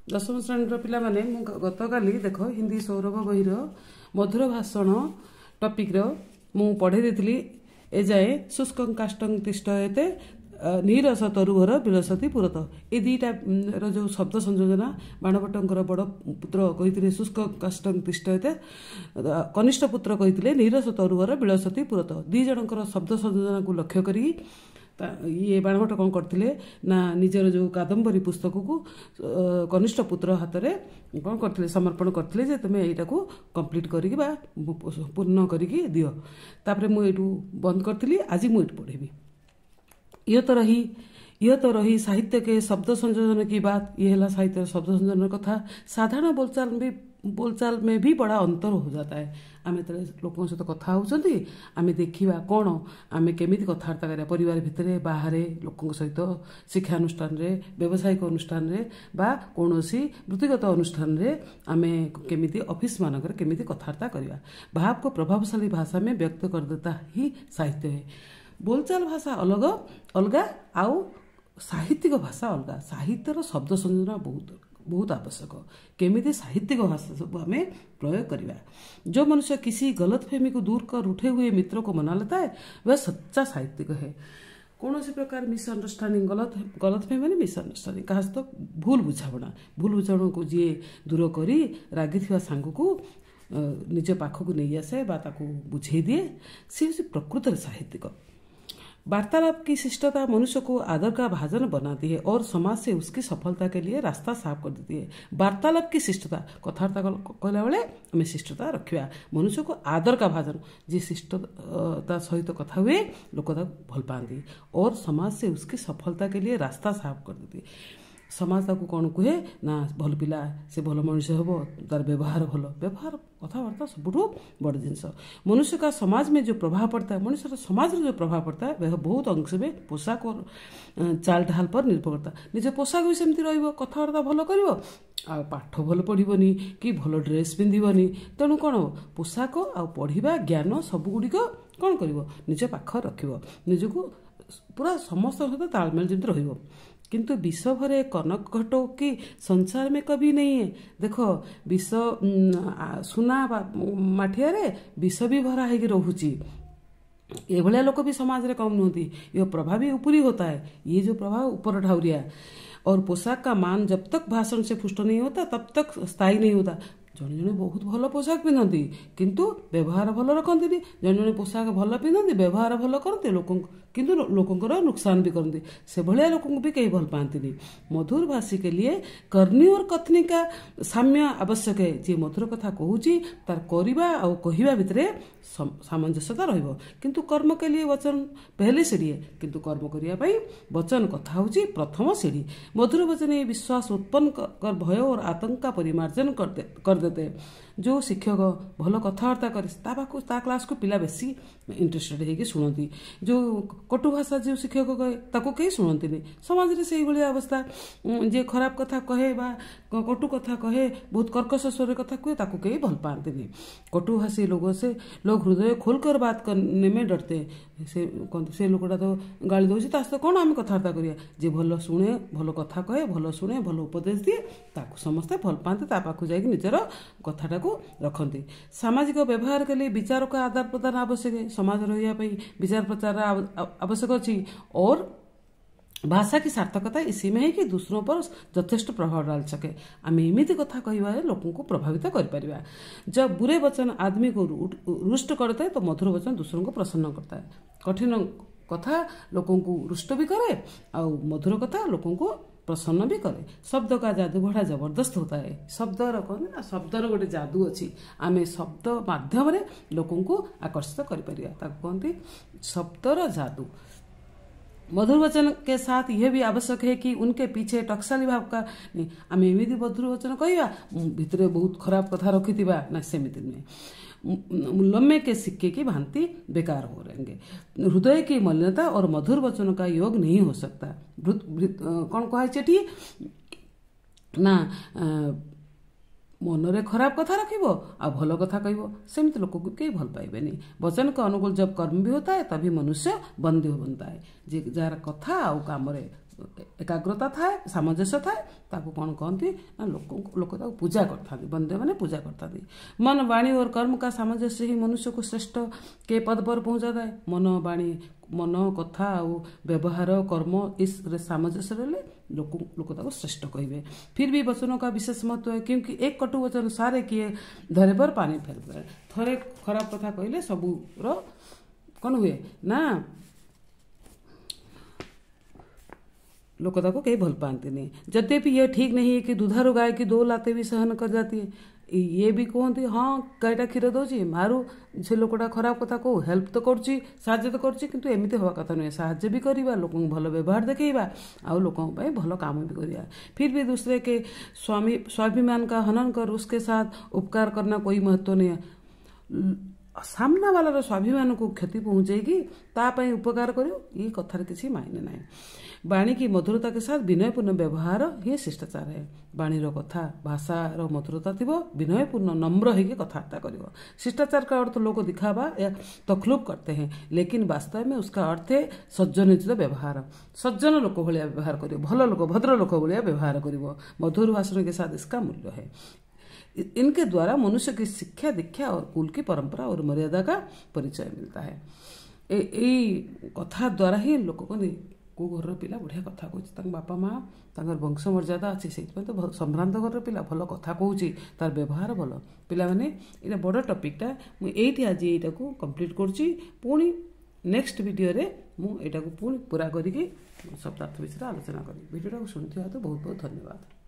दशम श्रेणी पिला माने गतकाली देख हिंदी सौरभ बहिर मधुर भाषण टपिक मु पढ़े देती एजाए शुष्क काष्टं तिष्ठयते नीरस तरुभर विलसती पुरत ए दुईटा जो शब्द संयोजना बाणभट्टर बड़ पुत्र कही शुष्क काष्टं तिष्ठयते कनिष्ठ पुत्र कही नीरस तरुभर विलसती पुरत दी जनकर शब्द संयोजना को लक्ष्य करी ये बाणभट्ट कौन करते ना निजर जो कादम्बरी पुस्तक को कनिष्ठ पुत्र हाथ में कौन करते समर्पण करते जे तुम्हें यहाँ को कंप्लीट करी पूर्ण करी दियो तापर मुझे बंद करी आज मुझे पढ़ेबी। यह तो रही साहित्य के शब्द संयोजन की बात। ये है साहित्य शब्द संयोजन कथा। साधारण बोलचाल में भी बड़ा अंतर हो जाता है। आम जो लोक सहित कथा होती आम देखा कौन आम केमी कथबार्ता करा परिवार भितर बाहर लोक सहित शिक्षानुष्ठान व्यावसायिक अनुष्ठान बा कौन वृत्तिगत अनुष्ठान आम केमी ऑफिस मानक केमी कथबार्ता करवा भाव को प्रभावशाली भाषा में व्यक्त कर देता ही साहित्य है। बोलचाल भाषा अलग अलग आउ साहित्यिक भाषा अलग। साहित्यर शब्द संयोजन बहुत आवश्यक। केमिति साहित्यिक भाषा सब आम प्रयोग करवा। जो मनुष्य किसी गलतफहमी को दूर कर उठे हुए मित्र को मना लेता है वह सच्चा साहित्यिक है। कौन सी प्रकार मिसअंडरस्टांडिंग गलतफहमी माने मिसअंडरस्टांडिंग कहा तो भूल बुझाणा को जी दूर करी रागी सांग को निज पाखक नहीं आसे बुझे दिए सी प्रकृत साहित्यिक। वार्तालाप की शिष्टता मनुष्य को आदर का भाजन बनाती है और समाज से उसकी सफलता के लिए रास्ता साफ कर देती है। वार्तालाप की शिष्टता कथबार्ता कहला बेले आम शिष्टता रखा मनुष्य को आदर का भाजन जी शिष्टता सहित कथा हुए लोक भल पाती और समाज से उसकी सफलता के लिए रास्ता साफ कर देती है। समाज ताकू कौन कहे ना भल पिला से भल मनुष्य हम तार व्यवहार भल व्यवहार कथबार्ता सब बड़ जिनस। मनुष्य का समाज में जो प्रभाव पड़ता है मनुष्य का समाज में जो प्रभाव पड़ता है वह बहुत अंश में पोशाक और चाल ढाल पर निर्भर करता है। निज पोशाक भी सेमती रथबार्ता भल कर पाठ भल पढ़नी कि भल ड्रेस पिंधबनी तेणु कौन पोशाक आ पढ़ा ज्ञान सबुगुड़िक कौन कर निज पाख रख निजक पूरा समस्त सहित तालमेल जमी रही। किंतु विश्व भरे कनक घटो कि संसार में कभी नहीं है। देखो विश्व सुना माठिया विष भी भरा है रोची ये भलिया लोक भी समाज रे कम नुहति। यह प्रभाव भी ऊपरी होता है। ये जो प्रभाव ऊपर ठाउरिया और पोशाक का मान जब तक भाषण से पुष्ट नहीं होता तब तक स्थायी नहीं होता। जड़े जड़े बहुत भल पोशाक पिंधती किंतु व्यवहार भल रखती। जड़े जड़े पोशाक भल पिंधती व्यवहार भल करते किंतु लोकंर नुकसान भी करते। से भलिया लोक भी कहीं भल पाती। मधुर भाषी के लिए करनी और कथनी का साम्य आवश्यक है। जी मधुर कथा कहूँ तार करवा और कहवा भितर सामंजस्यता रहिबो। किंतु कर्म के लिए वचन पहली सीढ़ी है किंतु कर्म करने वचन कथा हूँ प्रथम सीढ़ी। मधुर वचन ये विश्वास उत्पन्न कर भय और आतंक का परिमार्जन कर देते। जो शिक्षक भल कथबार्ता करे क्लास को पिला बेसी इंटरेस्टेड है शुणती। जो कटु भाषा जो शिक्षक कहे ताको कहीं शुणती नहीं। समाज में से भाई अवस्था जे खराब कथा कहे बा कटु कथा कहे बहुत कर्कश स्वर कथा कहे ताको कहीं भल पाते नहीं। कटुभाषी लोगों से लोग हृदय खोलकर बात करने में डरते हैं। से लोकटा तो गाली दौर तो कौन आम कथबार्ता करिया। जे भल शुणे भल कथा कहे भल शुणे भल उपदेश दिए ताको समस्ते भल पाते पाखु जाकि निजर कथाटा को रखती। सामाजिक व्यवहार के लिए विचार का आदान प्रदान आवश्यक है। समाज रही विचार प्रचार आवश्यक अच्छी और भाषा की सार्थकता इसी में है कि दूसरों पर यथेष्ट प्रभाव डाल सके। आम एमती कथा कह लोगों को प्रभावित कर। जब बुरे वचन आदमी को रुष्ट करता है तो मधुर वचन दूसरों को प्रसन्न करता है। कठिन कथा लोगों को रुष्ट भी करे और मधुर कथा लोगों को प्रसन्न भी करे। शब्द का जादू बड़ा जबरदस्त होता है। शब्दर कहते ना शब्दर गोटे जादू अच्छी। आम शब्द माध्यम लोगों को आकर्षित कर शब्दर जादू। मधुर वचन के साथ यह भी आवश्यक है कि उनके पीछे टकसाली भाव का नहीं। आम एमती मधुर वचन कहवा भितर बहुत खराब कथा रखी ना सेमती नुहे। लम्बे के सिक्के की भांति बेकार हो रहेंगे। हृदय की मलिनता और मधुर वचन का योग नहीं हो सकता। कौन कहा चेटी ना मनरे खराब कथा रखिबो आ भल कथा कहबो सेमती लोक को कहीं भल पाइबे नहीं। वचन का अनुकूल जब कर्म भी होता है तभी मनुष्य बंदी बनता है। जे जार कथा आ काम एकाग्रता थाए सामंजस्य थाए ताको कौन कहती ना लोक पूजा करता बंदे मैंने पूजा करता मन वाणी और कर्म का सामंजस्य ही मनुष्य को श्रेष्ठ के पद पर पहुंचाता है मन वाणी मन कथा व्यवहार कर्म इस सामंजस्य रहे लोक श्रेष्ठ कहे फिर भी वचनों का विशेष महत्व है क्योंकि एक कटु वचन सारे किए धरे पर पानी फेर थरे खराब कथा कहले सबूर कौन हुए ना लोक कहीं भल पाती नहीं यद्यपि यह ठीक नहीं है कि दुधारू गाय की 2 लाते भी सहन कर जाती है ये भी कहते हाँ गायटा क्षीर दौची मारू से लोकटा खराब कथा कौ हेल्प तो करुच्ची साहाଯ୍य तो करुच्ची किंतु एमती हवा कथा नुहे साहाଯ୍य भी करवा लोक भल व्यवहार देखा आउ लोक भल काम भी करवा फिर भी दूसरे के स्वाभिमान का हनन कर उसके साथ उपकार करना कोई महत्व नहीं है सामना वाला स्वाभिमान को क्षति पहुंचेगी तापाई उपकार करो ये कथार किसी मायने ना वाणी की मधुरता के साथ विनयपूर्ण व्यवहार ही शिष्टाचार है वाणीर कथा भाषार मधुरता थी विनयपूर्ण नम्र होकर कथबार्ता कर शिष्टाचार का अर्थ लोग दिखावा या तखलुक करते हैं लेकिन वास्तव में उसका अर्थ है सज्जनित व्यवहार सज्जन लोक भाया व्यवहार कर भल लोक भद्र लोक भाया व्यवहार कर मधुर भाषण के साथ इसका मूल्य है इनके द्वारा मनुष्य की शिक्षा दीक्षा और कुल की परंपरा और मर्यादा का परिचय मिलता है कथा द्वारा ही लोक को घर पिला बढ़िया कथा कहूँ बापा माँ तर वंश मर्यादा अच्छी से तो संभ्रांत घर पिला भल कथा कहूँ तार व्यवहार भल पिला माने ये बड़ टपिकटा मुझे आज यहाँ को कंप्लीट करुँची पुणी नेक्स्ट वीडियो रे मुझे पुणी पूरा करके शब्दार्थ विषय आलोचना करी वीडियो को शुणी बहुत बहुत धन्यवाद।